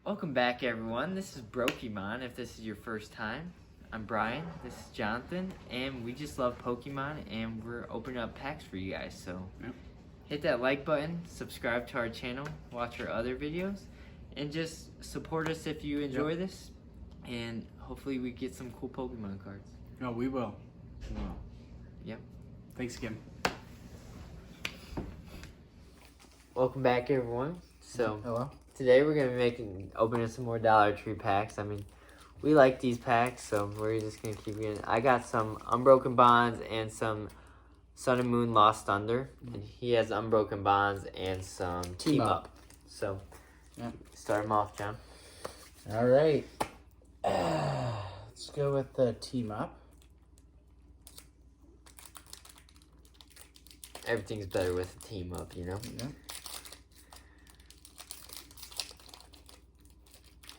Welcome back, everyone. This is Brokemon. If this is your first time, I'm Brian. This is Jonathan, and we just love Pokemon, and we're opening up packs for you guys. So hit that like button, subscribe to our channel, watch our other videos, and just support us if you enjoy this. And hopefully, we get some cool Pokemon cards. No, we will. Yep. Thanks again. Welcome back, everyone. So Hello. today we're gonna be opening some more Dollar Tree packs. I mean, we like these packs, so we're just gonna keep getting. I got some Unbroken Bonds and some Sun and Moon Lost Thunder, and he has Unbroken Bonds and some Team Up. So, start them off, John. All right. Let's go with the Team Up. Everything's better with a Team Up, you know. Yeah.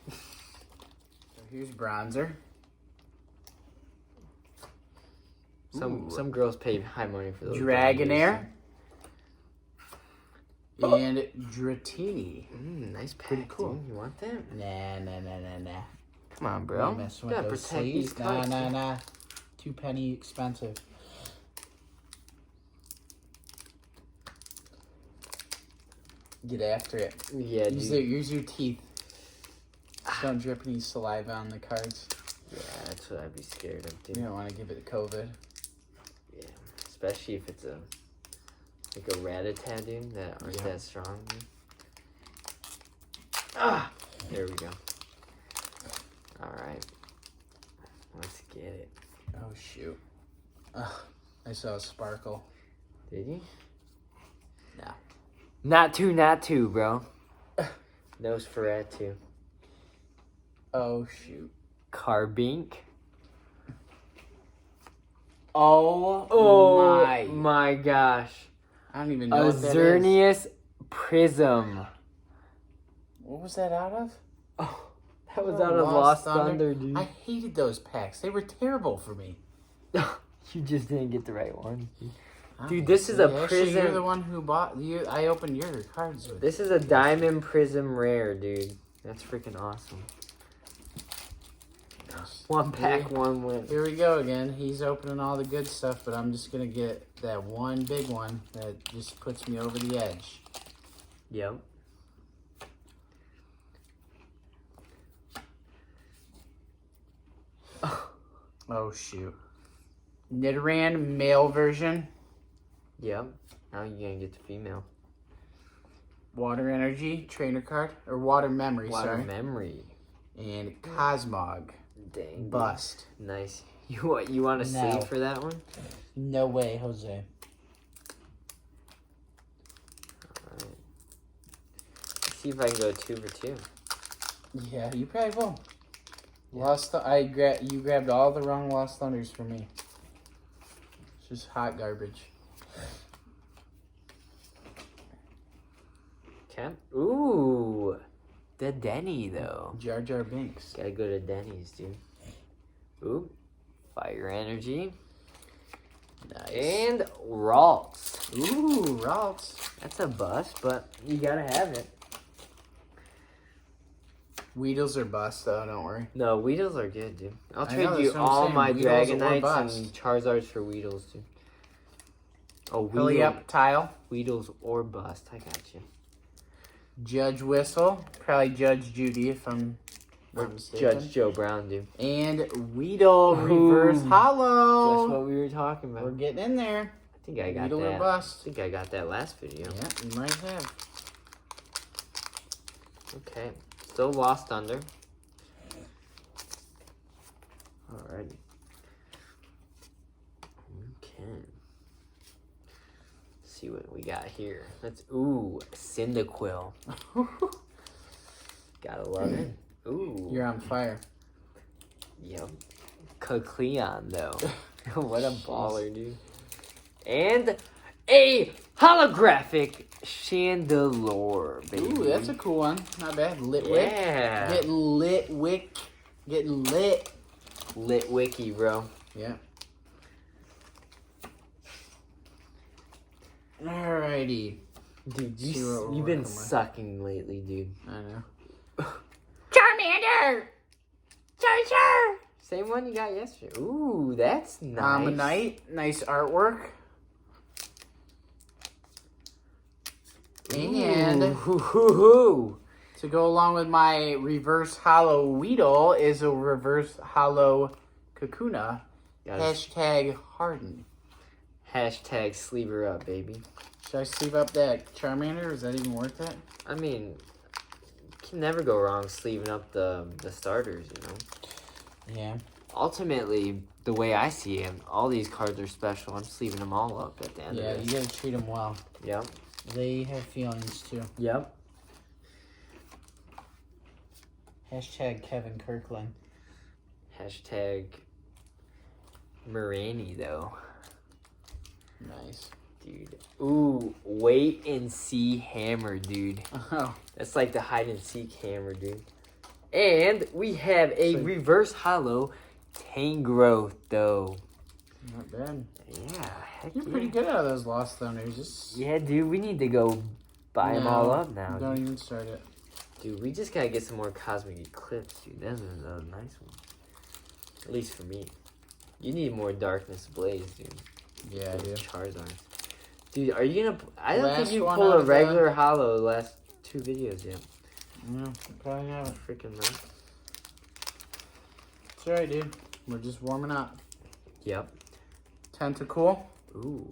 So here's Bronzer. Some girls pay high money for those. Dragonair. And Dratini. Nice pack. Pretty cool. Dude. You want that? Nah. Come on, bro. I'm messing You with gotta those protect these sleeves. cards. Nah. 2 penny expensive. Get after it. Yeah, Use your teeth. Just don't drip any saliva on the cards. Yeah, that's what I'd be scared of, dude. You don't want to give it COVID. Yeah, especially if it's like a Rattata, dude, that aren't that strong. Dude. There we go. All right, let's get it. Oh shoot! I saw a sparkle. Did you? No. Not two, bro. Nose for that too. Oh shoot! Carbink. Oh my gosh! I don't even know what that is. Xerneas Prism. What was that out of? Oh, that was out of Lost Thunder, dude. I hated those packs. They were terrible for me. You just didn't get the right one. Dude, this is a Actually, Prism. you're the one who bought you. I opened your cards with. This is a Diamond Prism Rare, dude. That's freaking awesome. One pack, one win. Here we go again. He's opening all the good stuff, but I'm just gonna get that one big one that just puts me over the edge. Yep. Oh shoot. Nidoran male version. Yep. Now you're gonna get the female. Water energy trainer card or water memory. Water memory. And Cosmog. Dang. Bust. Nice. You want to No. save for that one? No way, Jose. Alright. Let's see if I can go 2 for 2. Yeah, you probably will. You grabbed all the wrong Lost Thunders for me. It's just hot garbage. Okay. Ooh. The Denny, though. Jar Jar Binks. Gotta go to Denny's, dude. Ooh. Fire Energy. Nice. And Ralts. Ooh, Ralts. That's a bust, but you gotta have it. Weedles are bust, though, don't worry. No, Weedles are good, dude. I'll I trade know, you that's what I'm all saying. my Weedles or Dragonites bust. and Charizards for Weedles, dude. Oh, Hurry up, Tile. Weedles or bust. I got you. Judge Whistle. Probably Judge Judy, if I'm not mistaken. Judge Joe Brown, dude. And Weedle Reverse Ooh. Hollow. Just what we were talking about. We're getting in there. I think I got Weedle that. or bust. I think I got that last video. Yeah, you might have. Okay. Still Lost Thunder. Alrighty. Okay. Let's see what we got here. Ooh, Cyndaquil. Gotta love it. Ooh. You're on fire. Yep. Kecleon, though. What a baller, dude. And a holographic Chandelure, baby. Ooh, that's a cool one. Not bad. Litwick. Yeah. Getting Litwick. Getting lit. Lit wiki, bro. Yeah. Alrighty. Dude, See what we're you've been working with. sucking lately, dude. I know. Charger! Charger! Same one you got yesterday. Ooh, that's nice. Ammonite, nice artwork. And Ooh. to go along with my reverse hollow Weedle is a reverse hollow Kakuna. Hashtag harden. Hashtag sleeve her up, baby. Should I sleeve up that Charmander? Is that even worth it? I mean, you can never go wrong sleeving up the starters, you know? Yeah. Ultimately, the way I see it, all these cards are special. I'm sleeving them all up at the end of Yeah, it. you gotta treat them well. Yep. They have feelings too. Yep. Hashtag Kevin Kirkland. Hashtag Morani, though. Nice. Dude. Ooh, wait and see hammer, dude. Oh. That's like the hide and seek hammer, dude. And we have a reverse hollow Tangrowth, though. Not bad. Yeah, heck You're pretty good out of those Lost Thunders. Just Yeah, dude, we need to go buy them all up now. Don't even start it. Dude, we just gotta get some more Cosmic Eclipse, dude. That was a nice one. At least for me. You need more Darkness Blaze, dude. Yeah, I do. Charizard. Dude, are you gonna... I don't Last think you one pulled out a of regular hollow the last 2 videos yet. No, probably haven't. Freaking right. It's alright, dude. We're just warming up. Yep. Tentacool. Ooh.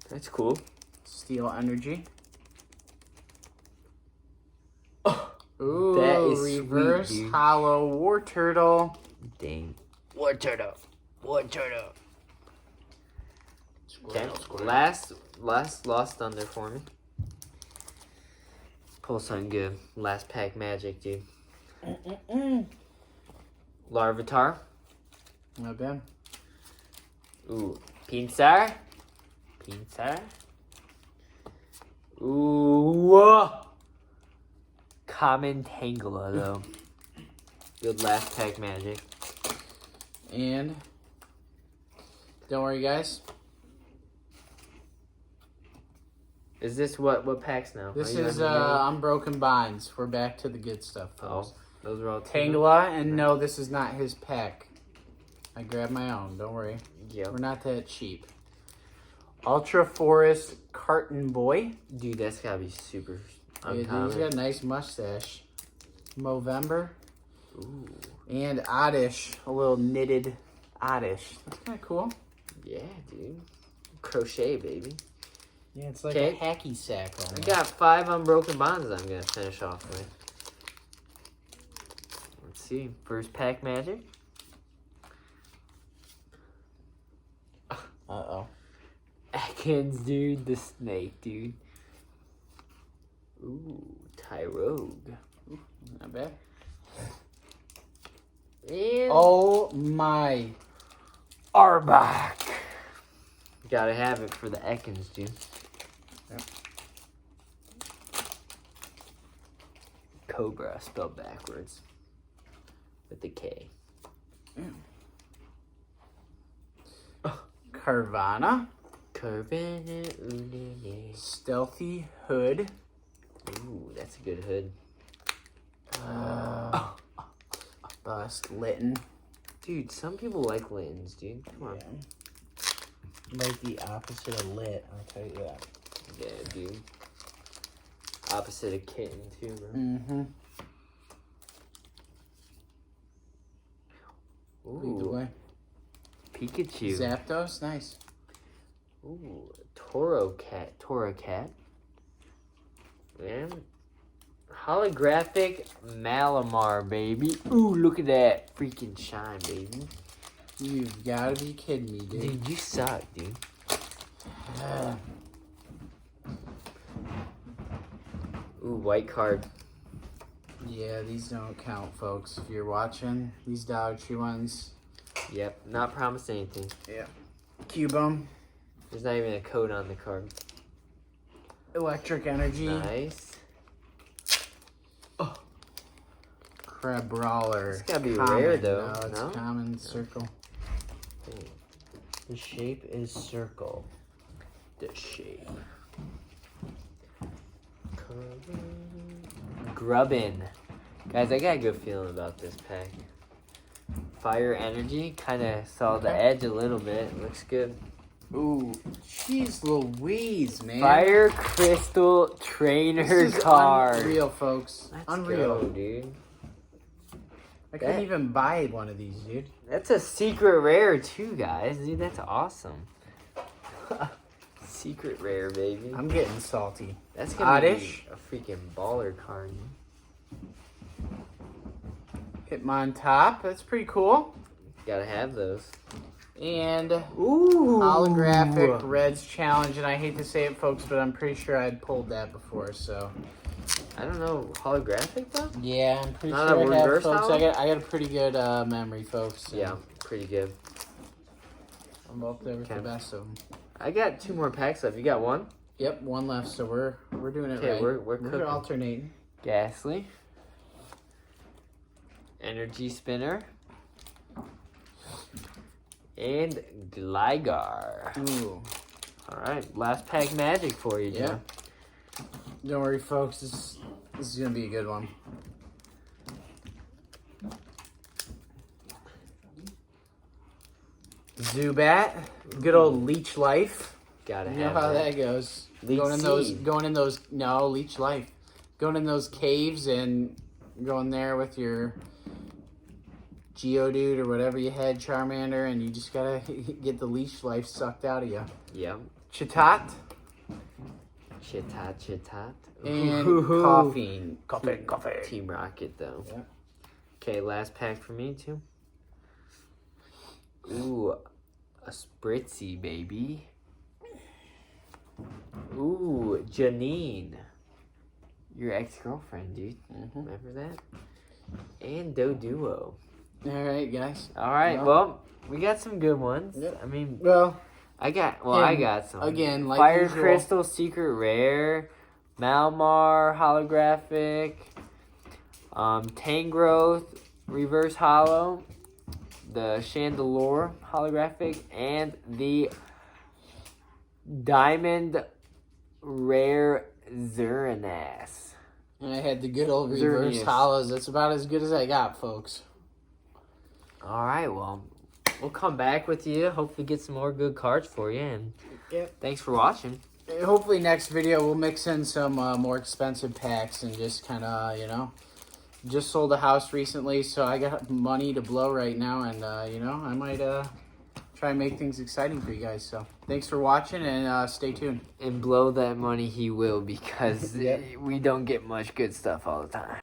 That's cool. Steel Energy. Oh, Ooh, that is reverse sweet, dude. hollow War Turtle. Dang. War Turtle. War Turtle. Okay. Squirtle. Last Lost Thunder for me. Pull something good. Last pack magic, dude. Larvitar. Not bad. Ooh. Pinsir. Pinsir. Ooh. Common Tangela, though. Good last pack magic. And don't worry, guys. Is this what packs now? This Are you is on the Unbroken Bonds. We're back to the good stuff, folks. Oh, those are all Tangela, and no, this is not his pack. I grabbed my own. Don't worry. Yep. We're not that cheap. Ultra Forest Carton Boy. Dude, that's gotta be super Yeah, dude, uncommon. he's got a nice mustache. Movember. Ooh. And Oddish. A little knitted Oddish. That's kind of cool. Yeah, dude. Crochet, baby. Yeah, it's like Okay. a hacky sack I almost. got 5 Unbroken Bonds I'm gonna finish off with. Let's see. First pack magic. Uh-oh. Atkins, dude. The snake, dude. Ooh, Tyrogue. Not bad. And Oh my. Arbok. Gotta have it for the Atkins, dude. Yep. Cobra spelled backwards. With the K. Carvana. Carvana Unene. Stealthy Hood. Ooh, that's a good hood. Bust Litten. Dude, some people like Littens, dude. Come on. Yeah. Like the opposite of lit, I'll tell you that. Yeah, dude. Opposite of kitten, too, bro. Mm-hmm. Lead the Ooh, way. Pikachu. Zapdos, nice. Ooh, Toro Cat. And holographic Malamar, baby. Ooh, look at that freaking shine, baby. You've got to be kidding me, dude. Dude, you suck, dude. Ooh, white card. Yeah, these don't count, folks. If you're watching, these Dollar Tree ones. Yep, not promised anything. Yeah. Cubone. There's not even a code on the card. Electric Energy. Nice. Crabrawler. It's gotta be Common. rare, though. No, it's No? common. Circle. Dang. The shape is circle. The shape. Grubbin. Guys, I got a good feeling about this pack. Fire Energy, kind of saw the edge a little bit. Looks good. Ooh, jeez Louise, man. Fire Crystal Trainer This is card. unreal, folks. Let's Unreal. go, dude. I couldn't even buy one of these, dude. That's a secret rare too, guys. Dude, that's awesome. Secret rare, baby. I'm getting salty. That's gonna Oddish. be a freaking baller card. Hitmontop. That's pretty cool. Gotta have those. And Ooh. holographic Reds Challenge. And I hate to say it, folks, but I'm pretty sure I'd pulled that before, so. I don't know. Holographic, though? Yeah, I'm pretty Not sure a I have, reverse folks. holo? I got a pretty good memory, folks. So Yeah, pretty good. I'm up there with the best of them. I got 2 more packs left. You got one? Yep, one left, so we're doing it Okay, right. we're cooking. alternating. Ghastly. Energy Spinner. And Gligar. Ooh. Alright, last pack magic for you, Joe. Yeah. Don't worry, folks. This is going to be a good one. Zubat. Good old Leech Life. Gotta You know have how that. that goes. Leech Going in those, no, Leech Life. Going in those caves and going there with your Geodude or whatever you had, Charmander, and you just gotta get the Leech Life sucked out of you. Yep. Chitot. Chitat. And Ooh. Coffee. Team Rocket, though. Yep. Okay, last pack for me, too. Ooh, a Spritzy, baby. Ooh, Janine. Your ex-girlfriend, dude. Remember that? And Doduo. All right, guys. All right, well, we got some good ones. Yep. I mean, Well, I got some. again, like Fire usual. Crystal Secret Rare, Malmar Holographic, Tangrowth Reverse Holo, the Chandelure Holographic, and the Diamond Rare Zeranas. and I had the good old reverse Xerneas. hollows. That's about as good as I got, folks. All right, well, we'll come back with you. Hopefully get some more good cards for you, and Yep. thanks for watching. Hopefully next video we'll mix in some more expensive packs and just kind of, just sold a house recently, so I got money to blow right now, and, I might try and make things exciting for you guys. So thanks for watching, and stay tuned. And blow that money he will, because Yep. we don't get much good stuff all the time.